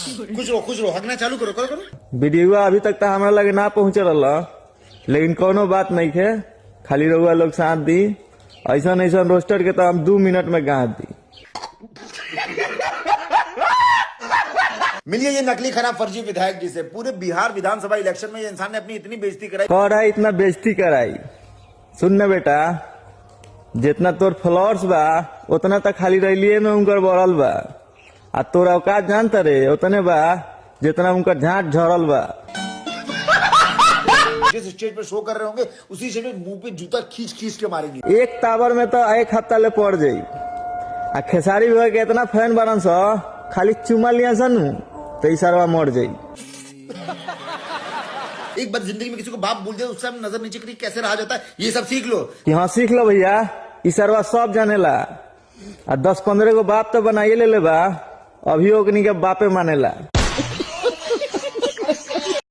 खुश रहो हगना चालू करो करो करो। वीडियो अभी तक तो हमारा लगे ना पहुंच रहा, लेकिन कोनो बात नहीं है, खाली रहुआ लोग साथ दी। ऐसा ऐसा रोस्टर के तो हम 2 मिनट में गाँच दी। मिलिए ये नकली खराब फर्जी विधायक जी से। पूरे बिहार विधानसभा इलेक्शन में ये इंसान ने अपनी इतनी बेइज्जती कराई। कह है इतना बेइज्जती कराई। सुन न बेटा, जितना तोर फ्लॉर्स बा उतना तो खाली रैलिये में उनकर बढ़ल बा, आ तोर औकात जानता रे उतने बा जितना उनकर झाट झड़ल बा। जिस स्टेज पे शो कर रहे होंगे उसी स्टेज पे मुंह पे जूता खींच खींच के मारेंगे। एक टावर में तो 1 हफ्ता ले पड़ जाई। आ खेसारी भाई के इतना फैन बनन स, खाली चुमा लिया सनु तो इशारा मर जाई। एक बार जिंदगी में किसी को बाप बोल दे उससे नजर नीचे करी कैसे रहा जाता है, ये सब सीख लो। कि हाँ सीख लो भैया, इशारा सब जानेला। आ 10-15 को बाप तो बनाइए ले बा, अभी ओकनी के बापे मानेला।